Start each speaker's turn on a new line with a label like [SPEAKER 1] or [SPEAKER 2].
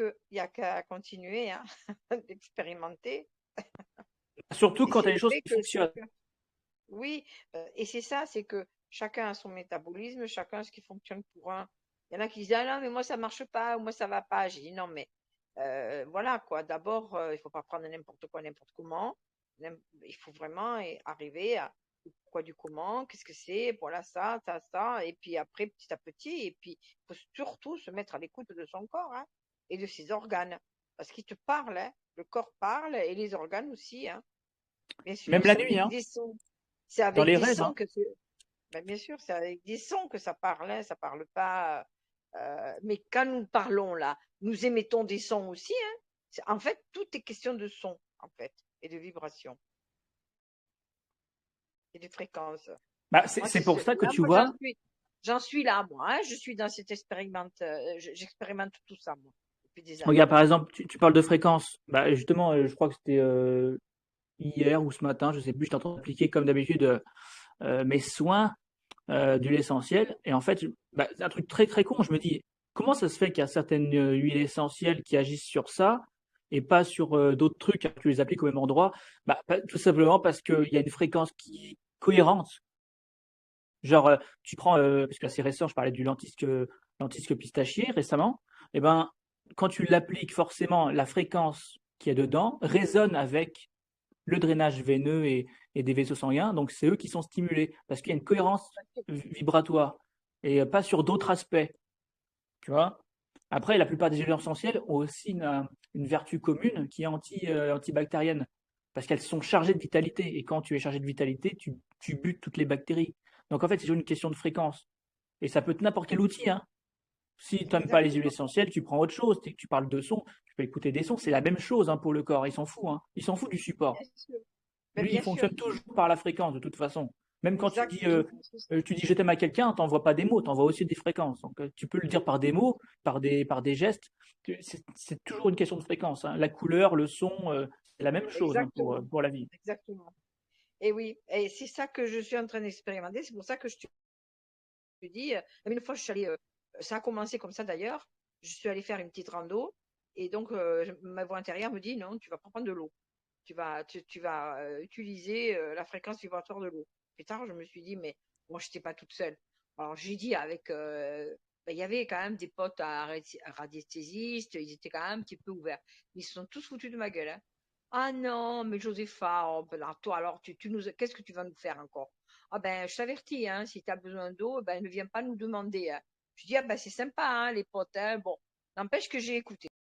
[SPEAKER 1] qu'il y a qu'à continuer hein, d'expérimenter.
[SPEAKER 2] Surtout
[SPEAKER 1] Et
[SPEAKER 2] quand tu as
[SPEAKER 1] c'est
[SPEAKER 2] des choses
[SPEAKER 1] vrai
[SPEAKER 2] qui
[SPEAKER 1] que
[SPEAKER 2] fonctionnent.
[SPEAKER 1] oui, et c'est ça, c'est que chacun a son métabolisme, chacun a ce qui fonctionne pour un. Il y en a qui disent, ah non, mais moi ça marche pas, ou moi ça va pas. J'ai dit non, mais voilà quoi. D'abord, il faut pas prendre n'importe quoi, n'importe comment. Il faut vraiment arriver à pourquoi du comment, qu'est-ce que c'est, voilà ça, et puis après petit à petit, et puis il faut surtout se mettre à l'écoute de son corps hein, et de ses organes, parce qu'il te parle, hein, le corps parle et les organes aussi, hein. Bien
[SPEAKER 2] Même
[SPEAKER 1] sûr,
[SPEAKER 2] la
[SPEAKER 1] c'est
[SPEAKER 2] nuit,
[SPEAKER 1] avec
[SPEAKER 2] hein,
[SPEAKER 1] des sons. C'est
[SPEAKER 2] dans
[SPEAKER 1] avec
[SPEAKER 2] les
[SPEAKER 1] des
[SPEAKER 2] rêves, hein.
[SPEAKER 1] sons que ben, bien sûr, c'est avec des sons que ça parle, hein, ça parle pas. Mais quand nous parlons là, nous émettons des sons aussi, hein. En fait, tout est question de son, en fait, et de vibration, et de fréquence.
[SPEAKER 2] Bah, c'est
[SPEAKER 1] Moi,
[SPEAKER 2] c'est pour ça que
[SPEAKER 1] là,
[SPEAKER 2] tu
[SPEAKER 1] moi,
[SPEAKER 2] vois.
[SPEAKER 1] j'en suis là, moi, hein. Je suis dans cette expérimente, j'expérimente tout ça, moi, depuis des années.
[SPEAKER 2] Regarde, par exemple, tu parles de fréquence. Bah, justement, je crois que c'était hier ou ce matin, je sais plus, j'étais en train d'appliquer comme d'habitude mes soins d'huile essentielle. Et en fait, bah, c'est un truc très très con. Je me dis, comment ça se fait qu'il y a certaines huiles essentielles qui agissent sur ça et pas sur d'autres trucs, hein, que tu les appliques au même endroit? Bah, tout simplement parce qu'il y a une fréquence qui est cohérente. Genre, tu prends, parce que c'est récent, je parlais du lentisque pistachier récemment, et ben, quand tu l'appliques, forcément, la fréquence qu'il y a dedans résonne avec le drainage veineux et des vaisseaux sanguins, donc c'est eux qui sont stimulés parce qu'il y a une cohérence vibratoire et pas sur d'autres aspects, tu vois? Après, la plupart des huiles essentielles ont aussi une vertu commune qui est antibactérienne parce qu'elles sont chargées de vitalité et quand tu es chargé de vitalité, tu butes toutes les bactéries. Donc en fait, c'est juste une question de fréquence et ça peut être n'importe quel outil, hein. Si tu n'aimes pas les huiles
[SPEAKER 1] Exactement,
[SPEAKER 2] essentielles, tu prends autre chose. Tu parles de son, tu peux écouter des sons, c'est la même chose hein, pour le corps. Il s'en fout, hein. Il s'en fout du support.
[SPEAKER 1] bien sûr. Mais
[SPEAKER 2] Lui, il
[SPEAKER 1] bien sûr,
[SPEAKER 2] fonctionne toujours par la fréquence de toute façon. Même quand
[SPEAKER 1] exactement.
[SPEAKER 2] tu dis je t'aime à quelqu'un, t'envoies pas des mots, t'envoies aussi des fréquences. Donc tu peux le dire par des mots, par des gestes. C'est toujours une question de fréquence, hein. La couleur, le son, c'est la même chose hein,
[SPEAKER 1] Exactement,
[SPEAKER 2] pour la vie.
[SPEAKER 1] exactement. Et oui, et c'est ça que je suis en train d'expérimenter. C'est pour ça que je te dis, une fois, je suis allée, ça a commencé comme ça d'ailleurs. Je suis allée faire une petite rando. Et donc, ma voix intérieure me dit, non, tu vas pas prendre de l'eau. Tu vas utiliser la fréquence vibratoire de l'eau. Plus tard, je me suis dit, mais moi, je n'étais pas toute seule. Alors, j'ai dit avec. Ben, il y avait quand même des potes radiesthésistes, ils étaient quand même un petit peu ouverts. Ils se sont tous foutus de ma gueule, hein. Ah non, mais Josépha, oh, ben alors, toi, alors, qu'est-ce que tu vas nous faire encore? Ah ben, je t'avertis, hein, si tu as besoin d'eau, ben, ne viens pas nous demander, hein. Je dis, ah ben, c'est sympa, hein, les potes, hein. Bon, n'empêche que j'ai écouté.